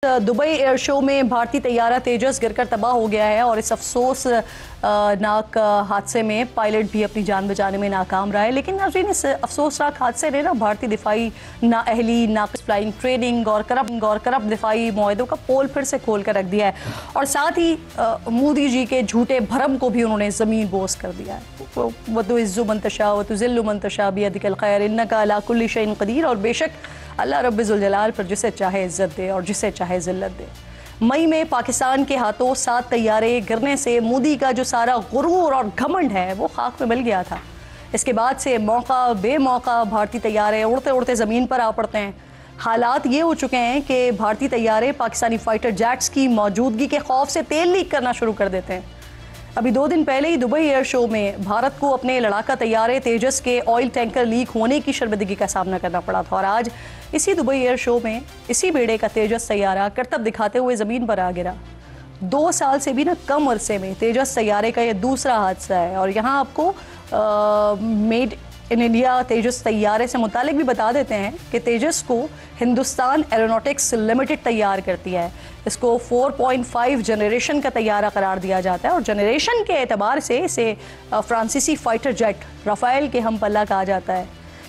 Dubai air show में भारतीय तैयारा तेजस गिरकर तबाह हो गया है और इस अफसोसनाक हादसे में पायलट भी अपनी जान बचाने में नाकाम रहा है। लेकिन नाज़रीन, इस अफसोसनाक हादसे ने भारतीय दिफाई नाअहली, नाक़िस फ्लाइंग ट्रेनिंग और करप्ट दिफाई मुआहदों का पोल फिर से खोल कर रख दिया है और साथ ही मोदी जी के झूठे भरम को भी उन्होंने ज़मीन बोस कर दिया है। वतुइज़्ज़ु मन तशा वतुज़िल्लु मन तशा बियदिकल खैर इन्नका अला कुल्लि शैइन क़दीर। और बेशक अल्लाह रब्बुल जलाल पर जिसे चाहे इज्जत दे और जिसे चाहे जिल्लत दे। मई में पाकिस्तान के हाथों 7 तैयारे गिरने से मोदी का जो सारा गुरूर और घमंड है वो खाक में मिल गया था। इसके बाद से मौका बेमौका भारतीय तैयारे उड़ते उड़ते ज़मीन पर आ पड़ते हैं। हालात ये हो चुके हैं कि भारतीय तैयारे पाकिस्तानी फाइटर जेट्स की मौजूदगी के खौफ से तेल लीक करना शुरू कर देते हैं। अभी 2 दिन पहले ही दुबई एयर शो में भारत को अपने लड़ाका तैयारे तेजस के ऑयल टैंकर लीक होने की शर्मिंदगी का सामना करना पड़ा था और आज इसी दुबई एयर शो में इसी बेड़े का तेजस तैयारा करतब दिखाते हुए ज़मीन पर आ गिरा। 2 साल से भी ना कम अरसे में तेजस तैयारे का यह दूसरा हादसा है। और यहाँ आपको मेड इन इंडिया तेजस तैयारे से मुतालिक भी बता देते हैं कि तेजस को हिंदुस्तान एरोनॉटिक्स लिमिटेड तैयार करती है। इसको 4.5 जनरेशन का तैयारा करार दिया जाता है और जनरेशन के एतबार से इसे फ्रांसीसी फाइटर जेट राफेल के हम पल्ला कहा जाता है।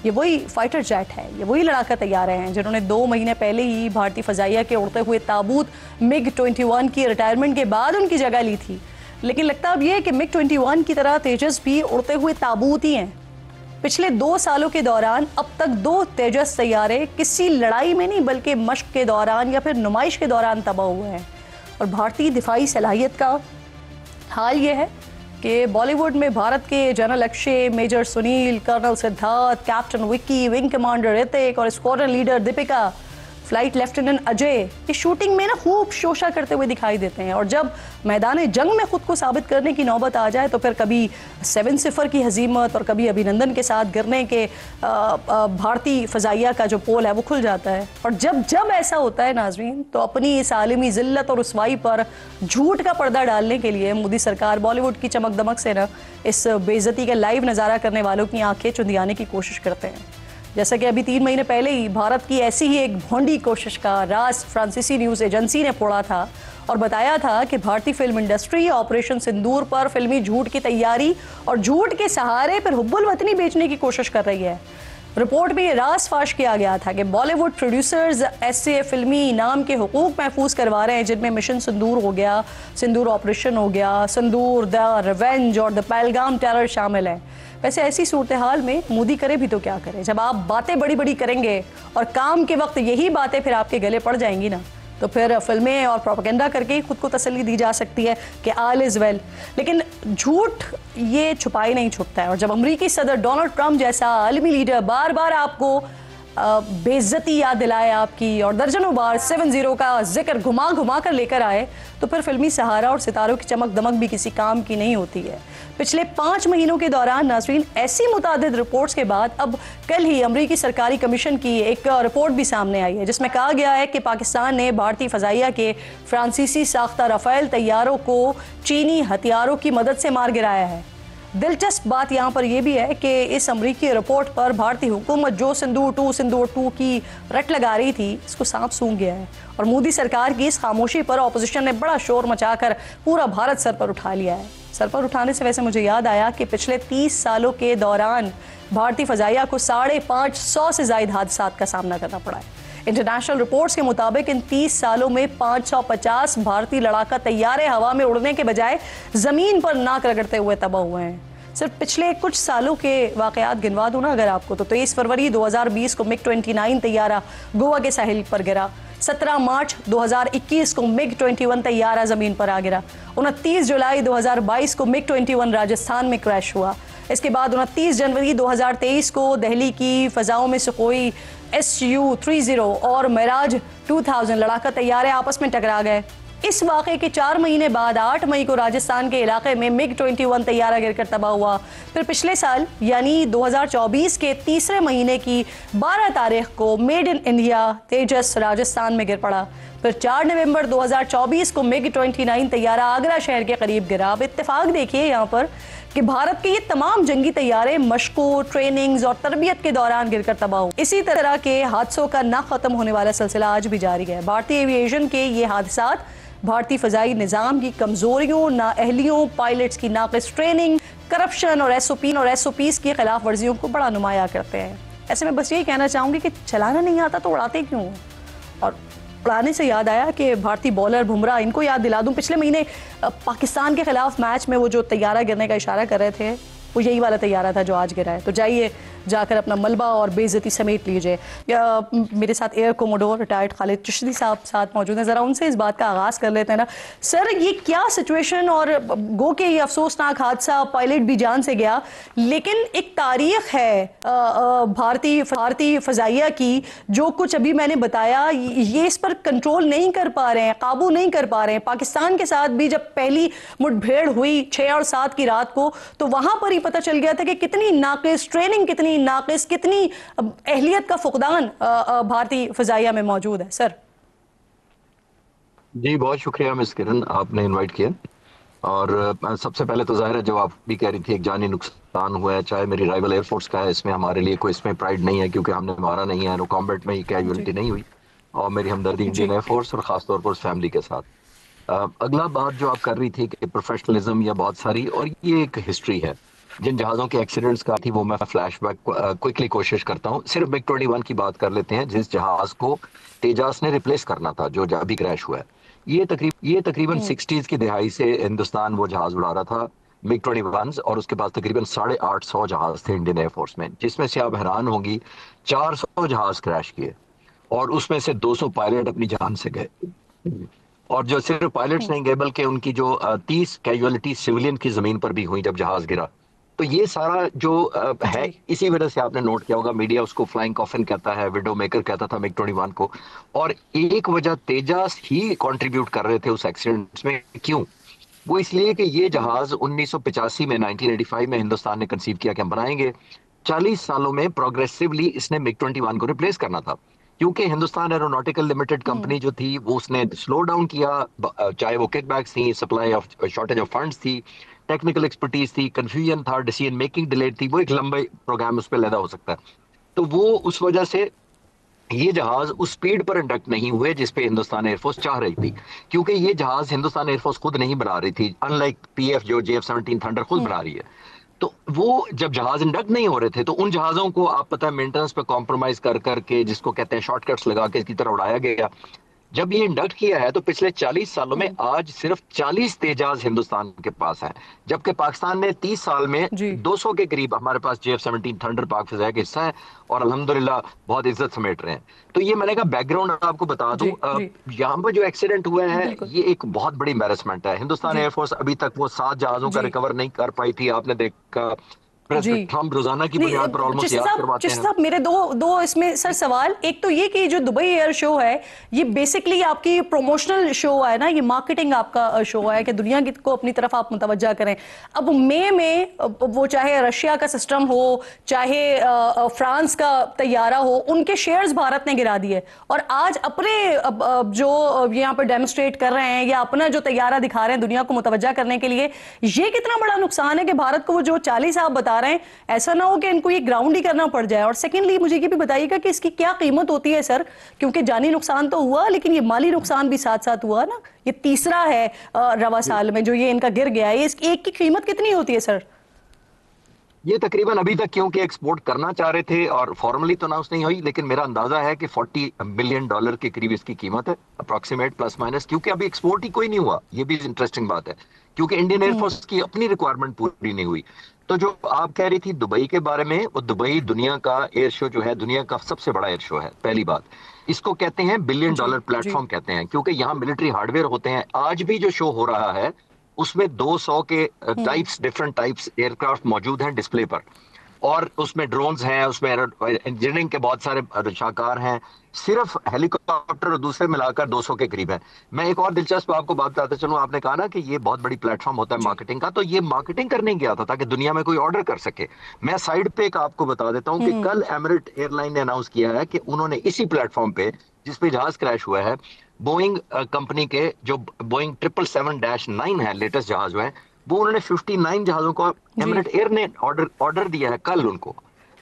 ये वही फाइटर जेट है, ये वही लड़ाका तैयारे हैं जिन्होंने 2 महीने पहले ही भारतीय फ़ज़ाइया के उड़ते हुए ताबूत MiG-21 की रिटायरमेंट के बाद उनकी जगह ली थी। लेकिन लगता अब ये है कि MiG-21 की तरह तेजस भी उड़ते हुए ताबूत ही हैं। पिछले 2 सालों के दौरान अब तक 2 तेजस तैयारे किसी लड़ाई में नहीं बल्कि मश्क के दौरान या फिर नुमाइश के दौरान तबाह हुए हैं। और भारतीय दिफाई सलाहियत का हाल ये है कि बॉलीवुड में भारत के general Akshay, major Sunil, colonel Siddharth, captain Vicky, wing commander Hrithik और squadron leader Deepika, flight lieutenant Ajay इस शूटिंग में ना खूब शोशा करते हुए दिखाई देते हैं। और जब मैदान जंग में खुद को साबित करने की नौबत आ जाए तो फिर कभी 7-0 की हजीमत और कभी अभिनंदन के साथ गिरने के भारतीय फ़ज़ाइया का जो पोल है वो खुल जाता है। और जब ऐसा होता है नाज़रीन, तो अपनी इस आलमी ज़िल्लत और रुसवाई पर झूठ का पर्दा डालने के लिए मोदी सरकार बॉलीवुड की चमक दमक से ना इस बेइज्जती का लाइव नज़ारा करने वालों की आंखें चुंधियाने की कोशिश करते हैं। जैसा कि अभी 3 महीने पहले ही भारत की ऐसी ही एक भोंडी कोशिश का राज फ्रांसीसी न्यूज़ एजेंसी ने फोड़ा था और बताया था कि भारतीय फिल्म इंडस्ट्री ऑपरेशन सिंदूर पर फिल्मी झूठ की तैयारी और झूठ के सहारे पर हुब्बुल वतनी बेचने की कोशिश कर रही है। रिपोर्ट में यह राज फाश किया गया था कि बॉलीवुड प्रोड्यूसर्स ऐसे फिल्मी इनाम के हुकूक महफूज करवा रहे हैं जिनमें मिशन सिंदूर हो गया, सिंदूर ऑपरेशन हो गया, सिंदूर, द रिवेंज और द पहलगाम टेरर शामिल है। वैसे ऐसी सूरत हाल में मोदी करे भी तो क्या करे, जब आप बातें बड़ी बड़ी करेंगे और काम के वक्त यही बातें फिर आपके गले पड़ जाएंगी ना, तो फिर फिल्में और प्रोपेगेंडा करके खुद को तसल्ली दी जा सकती है कि ऑल इज़ वेल। लेकिन झूठ ये छुपाई नहीं छुपता है। और जब अमेरिकी सदर डोनाल्ड ट्रंप जैसा आलमी लीडर बार बार आपको बेइज्जती याद दिलाए आपकी और दर्जनों बार 7-0 का जिक्र घुमा घुमा कर लेकर आए, तो फिर फिल्मी सहारा और सितारों की चमक दमक भी किसी काम की नहीं होती है। पिछले 5 महीनों के दौरान नाज़रीन ऐसी मुतादिद रिपोर्ट्स के बाद अब कल ही अमरीकी सरकारी कमीशन की एक रिपोर्ट भी सामने आई है जिसमें कहा गया है कि पाकिस्तान ने भारतीय फ़ज़ाइया के फ्रांसीसी साख्ता राफेल तैयारों को चीनी हथियारों की मदद से मार गिराया है। दिलचस्प बात यहाँ पर यह भी है कि इस अमरीकी रिपोर्ट पर भारतीय हुकूमत जो सिंदूर 2 की रट लगा रही थी, इसको सांप सूंघ गया है। और मोदी सरकार की इस खामोशी पर अपोजिशन ने बड़ा शोर मचाकर पूरा भारत सर पर उठा लिया है। सर पर उठाने से वैसे मुझे याद आया कि पिछले 30 सालों के दौरान भारतीय फ़ज़ाइया को 550 से ज़ायद हादसात का सामना करना पड़ा है। इंटरनेशनल रिपोर्ट्स के मुताबिक इन 30 सालों में 550 भारतीय लड़ाका तैयारे हवा में उड़ने के बजाय ज़मीन पर नाक रगड़ते हुए तबाह हुए हैं। सिर्फ पिछले कुछ सालों के वाक़यात गिनवा दूँ ना अगर आपको, तो 23 फरवरी 2020 को MiG-29 तैयारा गोवा के साहिल पर गिरा। 17 मार्च 2021 को MiG-21 तैयारा ज़मीन पर आ गिरा। 29 जुलाई 2022 को MiG-21 राजस्थान में क्रैश हुआ। इसके बाद 29 जनवरी 2023 को दिल्ली की फ़ज़ाओं में सुखोई Su-30 और मिराज 2000 लड़ाका तैयारे आपस में टकरा गए। इस वाक़े के 4 महीने बाद 8 मई को राजस्थान के इलाके में MiG-21 तैयारा गिरकर तबाह हुआ। फिर पिछले साल यानी 2024 के तीसरे महीने की 12 तारीख को मेड इन इंडिया तेजस राजस्थान में गिर पड़ा। फिर 4 नवंबर 2024 को मिग 29 तैयारा आगरा शहर के करीब गिरा। अब इत्तेफाक देखिए यहाँ पर कि भारत के ये तमाम जंगी तैयारे मशकों, ट्रेनिंग्स और तरबियत के दौरान गिरकर तबाह हुए। इसी तरह के हादसों का ना खत्म होने वाला सिलसिला आज भी जारी है। भारतीय एविएशन के ये हादसात भारतीय फजाई निज़ाम की कमजोरियों, नाअहलियों, पायलट्स की नाक़िस ट्रेनिंग, करप्शन और एसओपीज़ की खिलाफ वर्जियों को बड़ा नुमाया करते हैं। ऐसे में बस यही कहना चाहूँगी कि चलाना नहीं आता तो उड़ाते क्यों। और उड़ाने से याद आया कि भारतीय बॉलर बुमराह, इनको याद दिला दूं, पिछले महीने पाकिस्तान के खिलाफ मैच में वो जो तैयारा गिरने का इशारा कर रहे थे, वो यही वाला तैयारा था जो आज गिरा है। तो जाइए जाकर अपना मलबा और बेइज्जती समेट लीजिए। मेरे साथ air commodore retired Khalid Chishti साहब साथ मौजूद हैं। ज़रा उनसे इस बात का आगाज़ कर लेते हैं ना। सर, ये क्या सिचुएशन, और गो के ये अफसोसनाक हादसा, पायलट भी जान से गया, लेकिन एक तारीख है भारतीय फ़ज़ाइया की, जो कुछ अभी मैंने बताया ये इस पर कंट्रोल नहीं कर पा रहे हैं, काबू नहीं कर पा रहे हैं। पाकिस्तान के साथ भी जब पहली मुठभेड़ हुई 6 और 7 की रात को, तो वहाँ पर ही पता चल गया था कि कितनी नाक़िस ट्रेनिंग, कितनी नाक़िस, कितनी अहलियत का फुकदान भारतीय फ़ज़ाइया में मौजूद है। सर जी, बहुत शुक्रिया मिस किरण, आपने इनवाइट किया। और सबसे पहले तो जाहिर है, जो आप भी कह रही थी, एक जानी नुकसान हुआ है, चाहे मेरी राइवल एयरफोर्स का है, इसमें हमारे लिए कोई इसमें प्राइड नहीं है, क्योंकि हमने मारा नहीं है, कॉम्बैट में ही कैजुअलिटी नहीं हुई। और मेरी हमदर्दी इंडियन एयरफोर्स और खासतौर पर उस फैमिली के साथ। अगला बात जो आप कर रही थी कि प्रोफेशनलिज्म या बहुत सारी, और ये एक हिस्ट्री है जिन जहाज़ों के एक्सीडेंट्स का थी, वो मैं फ्लैशबैक क्विकली कोशिश करता हूँ। सिर्फ मिग 21 की बात कर लेते हैं, जिस जहाज को तेजास ने रिप्लेस करना था, जो अभी क्रैश हुआ है। ये तकरीबन 60s की दिहाई से हिंदुस्तान वो जहाज उड़ा रहा था, मिग 21, और उसके बाद तकरीबन 850 जहाज थे इंडियन एयरफोर्स में, जिसमें से आप हैरान होंगी 400 जहाज क्रैश किए, और उसमें से 200 पायलट अपनी जान से गए। और जो सिर्फ पायलट्स नहीं गए, बल्कि उनकी जो 30 कैजुअलिटी सिविलियन की जमीन पर भी हुई जब जहाज गिरा। तो ये सारा जो है, इसी वजह से आपने नोट किया होगा, मीडिया उसको फ्लाइंग कॉफिन कहता है, विडो मेकर कहता था मिग 21 को। और एक वजह तेजास ही कंट्रीब्यूट कर रहे थे उस एक्सीडेंट्स में। क्यों? वो इसलिए कि ये जहाज 1985 में, 1985 में हिंदुस्तान ने कंसीव किया कि हम बनाएंगे। 40 सालों में प्रोग्रेसिवली इसने मिग 21 को रिप्लेस करना था, क्योंकि हिंदुस्तान एरोनॉटिकल लिमिटेड कंपनी जो थी, वो उसने स्लो डाउन किया, चाहे वो किकबैक्स थी, supply of shortage of funds थी, टेक्निकल एक्सपर्टीज थी, कंफ्यूजन था, डिसीजन मेकिंग डिलेड थी। वो एक लंबा प्रोग्राम उस पर लैदा हो सकता है। तो वो उस वजह से ये जहाज उस स्पीड पर इंडक्ट नहीं हुए जिस पे हिंदुस्तान एयरफोर्स चाह रही थी, क्योंकि ये जहाज हिंदुस्तान एयरफोर्स खुद नहीं बना रही थी, अनलाइक पीएफ जो JF-17 थंडर खुद बना रही है। तो वो जब जहाज इंडक्ट नहीं हो रहे थे, तो उन जहाजों को आप पता है मेंटेनेंस पे कॉम्प्रोमाइज कर करके, जिसको कहते हैं शॉर्टकट्स लगा के, इसकी तरह उड़ाया गया। जब ये इंडक्ट किया है, तो पिछले 40 सालों में आज सिर्फ 40 तेजाज हिंदुस्तान के पास हैं, जबकि पाकिस्तान ने 30 साल में 200 के करीब, हमारे पास JF-17 थंडर पाक फिजाई का हिस्सा है, और अल्हम्दुलिल्लाह बहुत इज्जत समेट रहे हैं। तो ये मैंने कहा बैकग्राउंड आपको बता दूं। यहाँ पर जो एक्सीडेंट हुआ है, ये एक बहुत बड़ी एम्बैरेसमेंट है। हिंदुस्तान एयरफोर्स अभी तक वो 7 जहाजों का रिकवर नहीं कर पाई थी। आपने देखा हम रोजाना की बुनियाद पर ऑलमोस्ट याद करवाते हैं। साहब, मेरे दो इसमें सर सवाल। एक तो ये कि जो दुबई एयर शो है, ये बेसिकली आपकी प्रमोशनल शो है ना, ये मार्केटिंग आपका शो है कि दुनिया को अपनी तरफ आप मुतवज्जा करें। अब मई में वो चाहे रशिया का सिस्टम हो, चाहे फ्रांस का तैयारा हो, उनके शेयर्स भारत ने गिरा दिए, और आज अपने जो यहाँ पर डेमोस्ट्रेट कर रहे हैं या अपना जो तैयारा दिखा रहे हैं दुनिया को मुतवज्जा करने के लिए, ये कितना बड़ा नुकसान है कि भारत को वो जो 40 आप बता रहे हैं, ऐसा ना हो कि इनको ये ग्राउंड ही करना पड़ जाए। और सेकेंडली मुझे ये भी बताइएगा कि इसकी क्या कीमत होती है सर, क्योंकि जानी नुकसान तो हुआ, लेकिन ये माली नुकसान भी साथ साथ हुआ ना। ये तीसरा है रवा साल में जो ये इनका गिर गया है, इस एक की कीमत कितनी होती है सर? ये तकरीबन अभी तक, क्योंकि एक्सपोर्ट करना चाह रहे थे और फॉर्मली तो अनाउंस नहीं हुई, लेकिन मेरा अंदाजा है कि $40 बिलियन के करीब इसकी कीमत है, अप्रोक्सीमेट प्लस माइनस, क्योंकि अभी एक्सपोर्ट ही कोई नहीं हुआ। ये भी इंटरेस्टिंग बात है, क्योंकि इंडियन एयरफोर्स की अपनी रिक्वायरमेंट पूरी नहीं हुई। तो जो आप कह रही थी दुबई के बारे में, वो दुबई दुनिया का एयर शो जो है, दुनिया का सबसे बड़ा एयर शो है। पहली बात, इसको कहते हैं $1 बिलियन प्लेटफॉर्म कहते हैं, क्योंकि यहाँ मिलिट्री हार्डवेयर होते हैं। आज भी जो शो हो रहा है, उसमें 200 के डिफरेंट टाइप्स एयरक्राफ्ट मौजूद हैं डिस्प्ले पर, और उसमें ड्रोन्स हैं, उसमें इंजीनियरिंग के बहुत सारे शाहकार हैं। सिर्फ हेलीकॉप्टर और दूसरे मिलाकर 200 के करीब है। मैं एक और दिलचस्प आपको बात बताता चलूं, आपने कहा ना कि ये बहुत बड़ी प्लेटफॉर्म होता है मार्केटिंग का, तो ये मार्केटिंग करने गया था ताकि दुनिया में कोई ऑर्डर कर सके। मैं साइड पे एक आपको बता देता हूं कि कल एमिरेट एयरलाइन ने अनाउंस किया है कि उन्होंने इसी प्लेटफॉर्म पे, जिस पे जहाज क्रैश हुआ है, बोइंग कंपनी के जो बोइंग 777-9 है, लेटेस्ट जहाज जो है, वो उन्होंने 59 जहाजों को जी एमिरेट एयर ने ऑर्डर ऑर्डर दिया है कल उनको।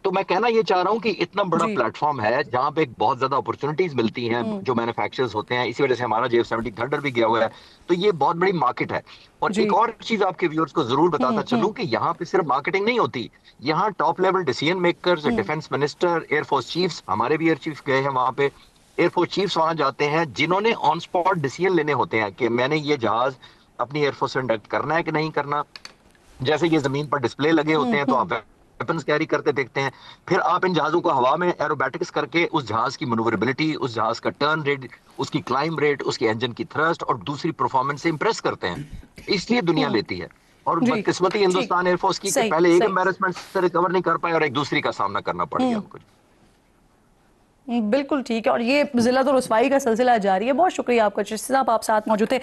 तो मैं कहना ये चाह रहा हूँ कि इतना बड़ा जी। प्लेटफॉर्म है जहां पे बहुत ज्यादा अपॉर्चुनिटीज मिलती हैं जो मैन्युफैक्चरर्स होते हैं, इसी वजह से हमारा JF-70 थंडर भी गया हुआ है। तो ये बहुत बड़ी मार्केट है। और जी। एक और चीज आपके व्यूअर्स को जरूर बताता हम्म। चलूं कि यहाँ पे सिर्फ मार्केटिंग नहीं होती, यहाँ top level decision makers, defence minister, air force chiefs, हमारे भी एयर चीफ गए हैं वहां पे, एयरफोर्स चीफ्स वहां जाते हैं जिन्होंने ऑन स्पॉट डिसीजन लेने होते हैं कि मैंने ये जहाज अपनी एयरफोर्स से इंडक्ट करना है कि नहीं करना। जैसे ये जमीन पर डिस्प्ले लगे होते हैं तो आप वेपन्स कैरी करते देखते हैं, फिर आप इन जहाजों को हवा में एरोबैटिक्स करके उस जहाज की मनूवरेबिलिटी, उस जहाज का टर्न रेट, उसकी क्लाइंब रेट, उसके इंजन की थ्रस्ट और दूसरी परफॉर्मेंस से इंप्रेस करते हैं। इसलिए दुनिया लेती है। और जी। बदकिस्मती ठीक। हिंदुस्तान एयरफोर्स की कि सही पहले एक सही। एम्बेरसमेंट से रिकवर नहीं कर पाए और एक दूसरी का सामना करना पड़ गया उनको। बिल्कुल ठीक है, और ये जिला तो रुसवाई का सिलसिला जारी है। बहुत शुक्रिया आपका, जिस साहब आप साथ मौजूद थे।